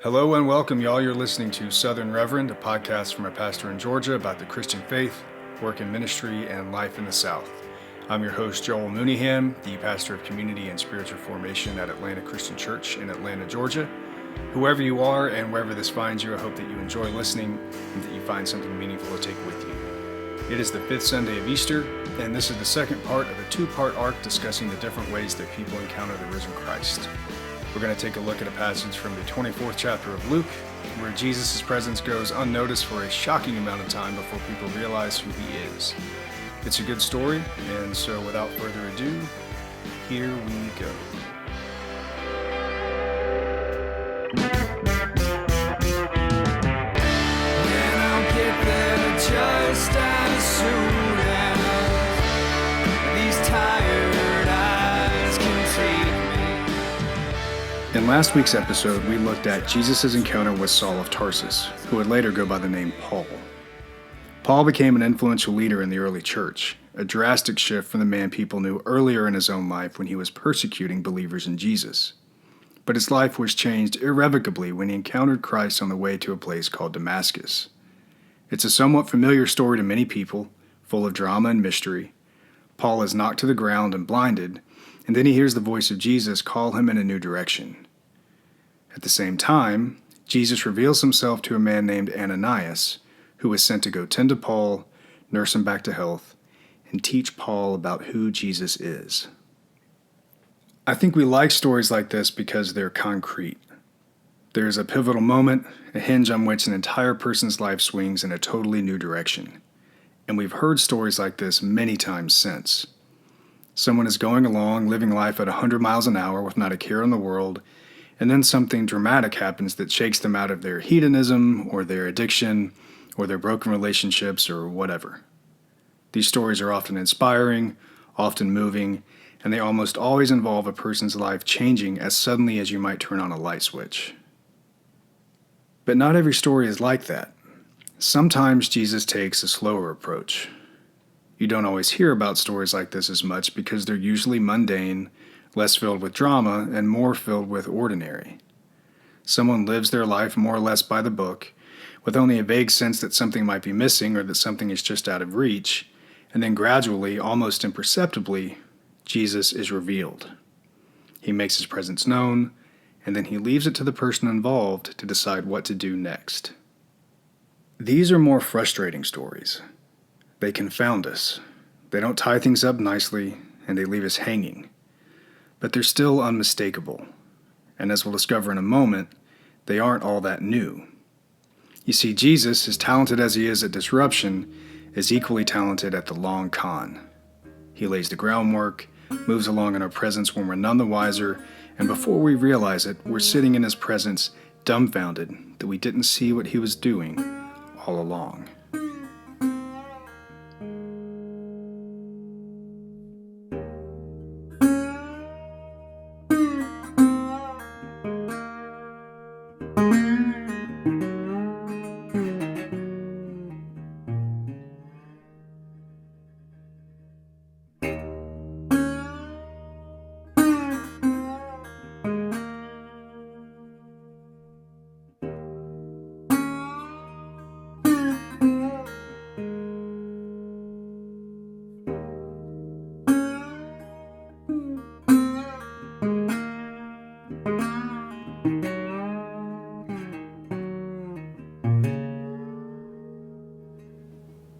Hello and welcome, y'all. You're listening to Southern Reverend, a podcast from a pastor in Georgia about the Christian faith, work in ministry, and life in the South. I'm your host, Joel Mooneyham, the pastor of community and spiritual formation at Atlanta Christian Church in Atlanta, Georgia. Whoever you are and wherever this finds you, I hope that you enjoy listening and that you find something meaningful to take with you. It is the fifth Sunday of Easter, and this is the second part of a two-part arc discussing the different ways that people encounter the risen Christ. We're going to take a look at a passage from the 24th chapter of Luke, where Jesus' presence goes unnoticed for a shocking amount of time before people realize who he is. It's a good story, and so without further ado, here we go. And I'll get there just as soon as these tired eyes can take me. In last week's episode, we looked at Jesus' encounter with Saul of Tarsus, who would later go by the name Paul. Paul became an influential leader in the early church, a drastic shift from the man people knew earlier in his own life when he was persecuting believers in Jesus. But his life was changed irrevocably when he encountered Christ on the way to a place called Damascus. It's a somewhat familiar story to many people, full of drama and mystery. Paul is knocked to the ground and blinded, and then he hears the voice of Jesus call him in a new direction. At the same time, Jesus reveals himself to a man named Ananias, who was sent to go tend to Paul, nurse him back to health, and teach Paul about who Jesus is. I think we like stories like this because they're concrete. There is a pivotal moment, a hinge on which an entire person's life swings in a totally new direction. And we've heard stories like this many times since. Someone is going along, living life at 100 miles an hour with not a care in the world, and then something dramatic happens that shakes them out of their hedonism, or their addiction, or their broken relationships, or whatever. These stories are often inspiring, often moving, and they almost always involve a person's life changing as suddenly as you might turn on a light switch. But not every story is like that. Sometimes Jesus takes a slower approach. You don't always hear about stories like this as much because they're usually mundane, less filled with drama, and more filled with ordinary. Someone lives their life more or less by the book, with only a vague sense that something might be missing or that something is just out of reach, and then gradually, almost imperceptibly, Jesus is revealed. He makes his presence known, and then he leaves it to the person involved to decide what to do next. These are more frustrating stories. They confound us. They don't tie things up nicely, and they leave us hanging. But they're still unmistakable. And as we'll discover in a moment, they aren't all that new. You see, Jesus, as talented as he is at disruption, is equally talented at the long con. He lays the groundwork, moves along in our presence when we're none the wiser, and before we realize it, we're sitting in his presence, dumbfounded that we didn't see what he was doing all along.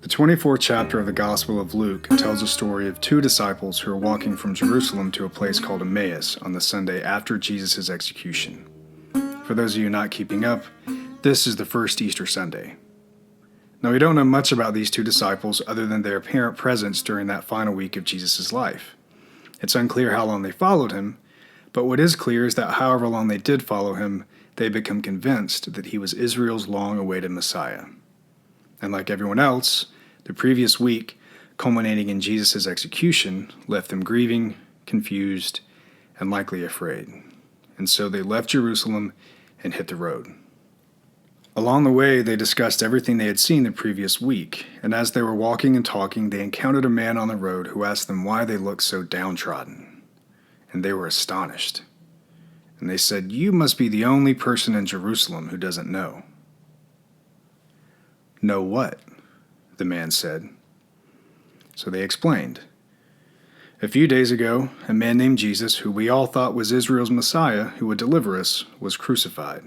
The 24th chapter of the Gospel of Luke tells a story of two disciples who are walking from Jerusalem to a place called Emmaus on the Sunday after Jesus' execution. For those of you not keeping up, this is the first Easter Sunday. Now, we don't know much about these two disciples other than their apparent presence during that final week of Jesus' life. It's unclear how long they followed him, but what is clear is that however long they did follow him, they become convinced that he was Israel's long-awaited Messiah. And like everyone else, the previous week, culminating in Jesus' execution, left them grieving, confused, and likely afraid. And so they left Jerusalem and hit the road. Along the way, they discussed everything they had seen the previous week, and as they were walking and talking, they encountered a man on the road who asked them why they looked so downtrodden. And they were astonished. And they said, "You must be the only person in Jerusalem who doesn't know." "Know what?" the man said. So they explained. "A few days ago, a man named Jesus, who we all thought was Israel's Messiah who would deliver us, was crucified.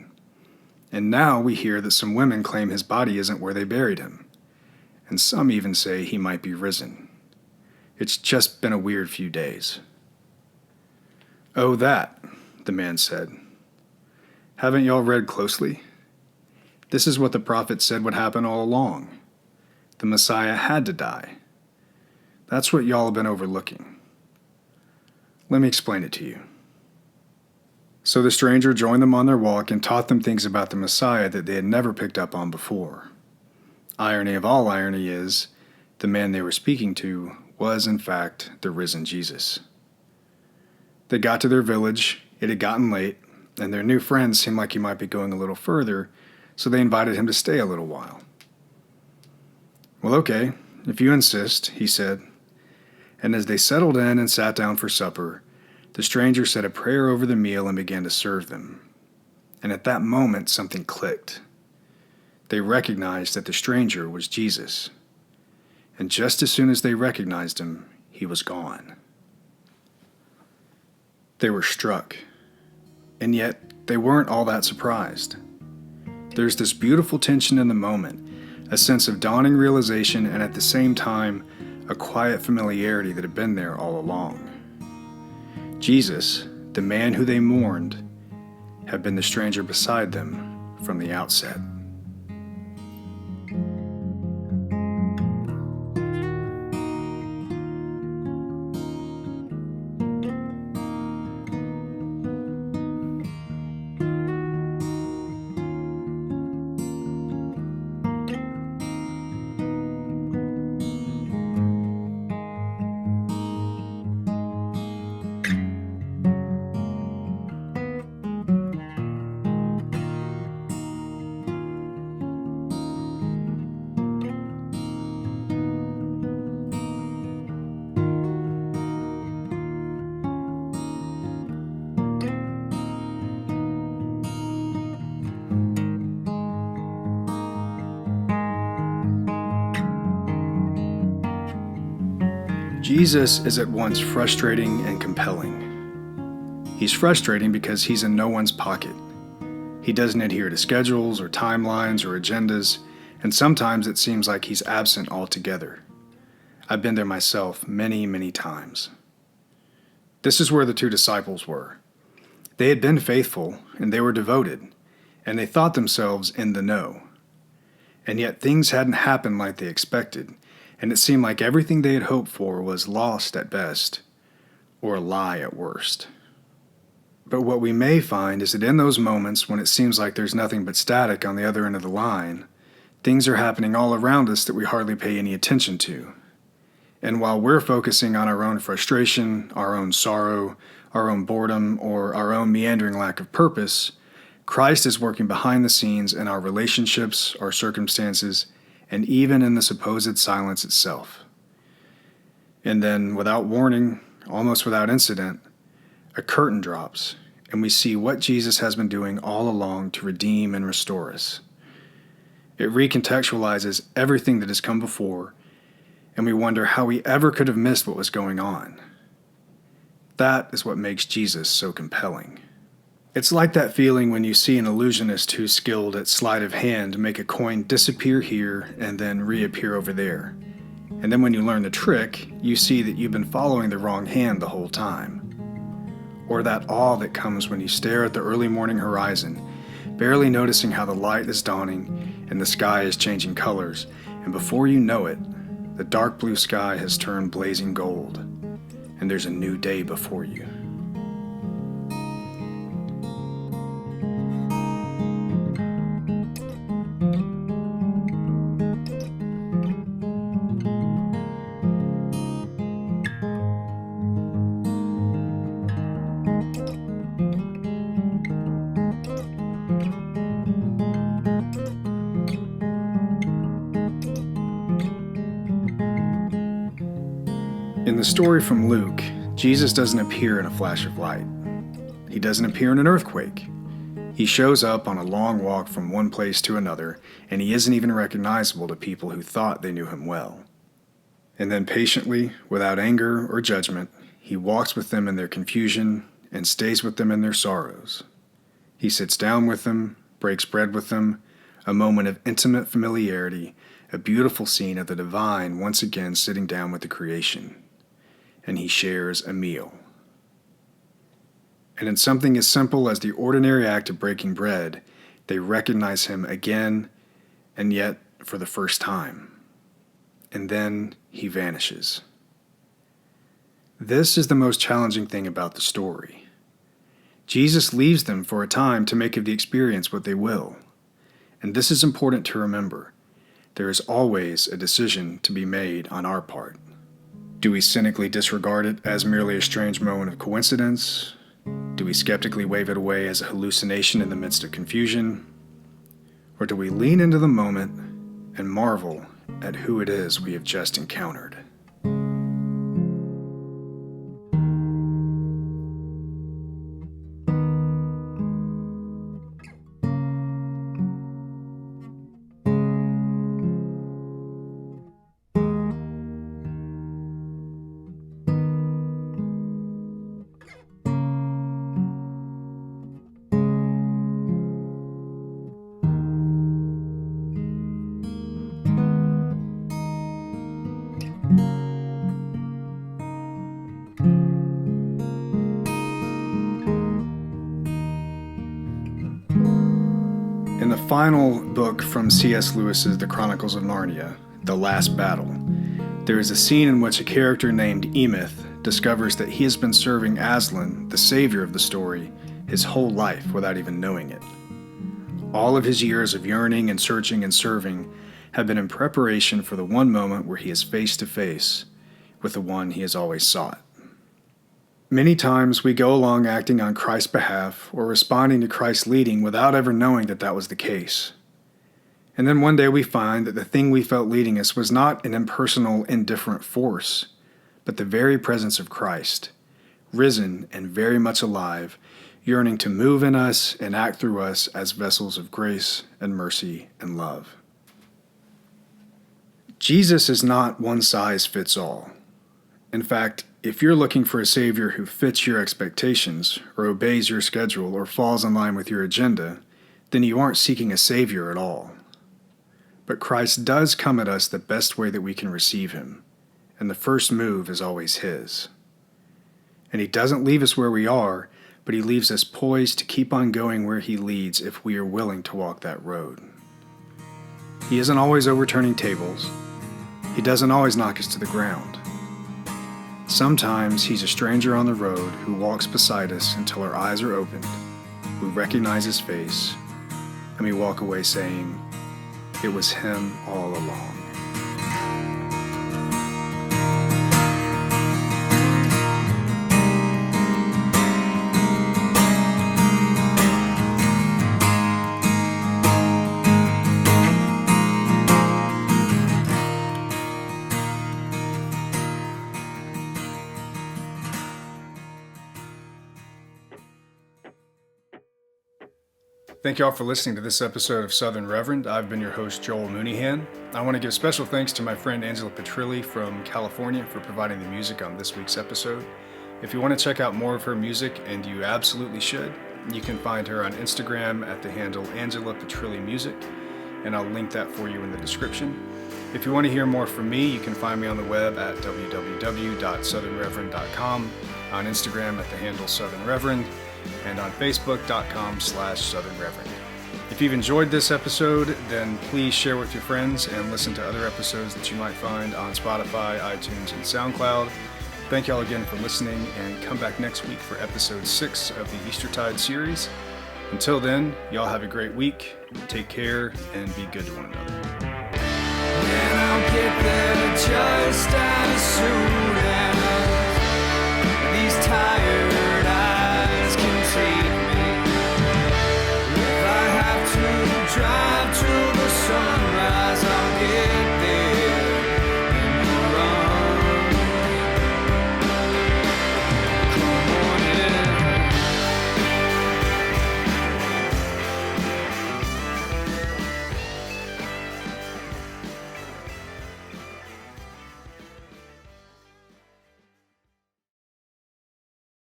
And now we hear that some women claim his body isn't where they buried him. And some even say he might be risen. It's just been a weird few days." "Oh, that," the man said. "Haven't y'all read closely? This is what the prophet said would happen all along. The Messiah had to die. That's what y'all have been overlooking. Let me explain it to you." So the stranger joined them on their walk and taught them things about the Messiah that they had never picked up on before. Irony of all irony is, the man they were speaking to was, in fact, the risen Jesus. They got to their village. It had gotten late, and their new friend seemed like he might be going a little further, so they invited him to stay a little while. "Well, okay, if you insist," he said. And as they settled in and sat down for supper, the stranger said a prayer over the meal and began to serve them. And at that moment, something clicked. They recognized that the stranger was Jesus. And just as soon as they recognized him, he was gone. They were struck. And yet, they weren't all that surprised. There's this beautiful tension in the moment, a sense of dawning realization, and at the same time, a quiet familiarity that had been there all along. Jesus, the man who they mourned, had been the stranger beside them from the outset. Jesus is at once frustrating and compelling. He's frustrating because he's in no one's pocket. He doesn't adhere to schedules or timelines or agendas, and sometimes it seems like he's absent altogether. I've been there myself many, many times. This is where the two disciples were. They had been faithful, and they were devoted, and they thought themselves in the know. And yet things hadn't happened like they expected, and it seemed like everything they had hoped for was lost at best, or a lie at worst. But what we may find is that in those moments when it seems like there's nothing but static on the other end of the line, things are happening all around us that we hardly pay any attention to. And while we're focusing on our own frustration, our own sorrow, our own boredom, or our own meandering lack of purpose, Christ is working behind the scenes in our relationships, our circumstances, and even in the supposed silence itself. And then, without warning, almost without incident, a curtain drops, and we see what Jesus has been doing all along to redeem and restore us. It recontextualizes everything that has come before, and we wonder how we ever could have missed what was going on. That is what makes Jesus so compelling. It's like that feeling when you see an illusionist who's skilled at sleight of hand make a coin disappear here and then reappear over there. And then when you learn the trick, you see that you've been following the wrong hand the whole time. Or that awe that comes when you stare at the early morning horizon, barely noticing how the light is dawning and the sky is changing colors, and before you know it, the dark blue sky has turned blazing gold, and there's a new day before you. In the story from Luke, Jesus doesn't appear in a flash of light. He doesn't appear in an earthquake. He shows up on a long walk from one place to another, and he isn't even recognizable to people who thought they knew him well. And then patiently, without anger or judgment, he walks with them in their confusion and stays with them in their sorrows. He sits down with them, breaks bread with them, a moment of intimate familiarity, a beautiful scene of the divine once again sitting down with the creation. And he shares a meal. And in something as simple as the ordinary act of breaking bread, they recognize him again, and yet for the first time. And then he vanishes. This is the most challenging thing about the story. Jesus leaves them for a time to make of the experience what they will. And this is important to remember. There is always a decision to be made on our part. Do we cynically disregard it as merely a strange moment of coincidence? Do we skeptically wave it away as a hallucination in the midst of confusion? Or do we lean into the moment and marvel at who it is we have just encountered? In the final book from C.S. Lewis's The Chronicles of Narnia, The Last Battle, there is a scene in which a character named Emeth discovers that he has been serving Aslan, the savior of the story, his whole life without even knowing it. All of his years of yearning and searching and serving have been in preparation for the one moment where he is face to face with the one he has always sought. Many times we go along acting on Christ's behalf or responding to Christ's leading without ever knowing that that was the case. And then one day we find that the thing we felt leading us was not an impersonal, indifferent force, but the very presence of Christ, risen and very much alive, yearning to move in us and act through us as vessels of grace and mercy and love. Jesus is not one size fits all. In fact, if you're looking for a Savior who fits your expectations, or obeys your schedule, or falls in line with your agenda, then you aren't seeking a Savior at all. But Christ does come at us the best way that we can receive Him, and the first move is always His. And He doesn't leave us where we are, but He leaves us poised to keep on going where He leads if we are willing to walk that road. He isn't always overturning tables. He doesn't always knock us to the ground. Sometimes He's a stranger on the road who walks beside us until our eyes are opened, we recognize His face, and we walk away saying, "It was Him all along." Thank you all for listening to this episode of Southern Reverend. I've been your host, Joel Mooneyhan. I want to give special thanks to my friend Angela Petrilli from California for providing the music on this week's episode. If you want to check out more of her music, and you absolutely should, you can find her on Instagram at the handle Angela Petrilli Music, and I'll link that for you in the description. If you want to hear more from me, you can find me on the web at www.southernreverend.com, on Instagram at the handle Southern Reverend, and on Facebook.com/Southern Reverend. If you've enjoyed this episode, then please share with your friends and listen to other episodes that you might find on Spotify, iTunes, and SoundCloud. Thank y'all again for listening, and come back next week for episode 6 of the Eastertide series. Until then, y'all have a great week, take care, and be good to one another. And I'll get there just as soon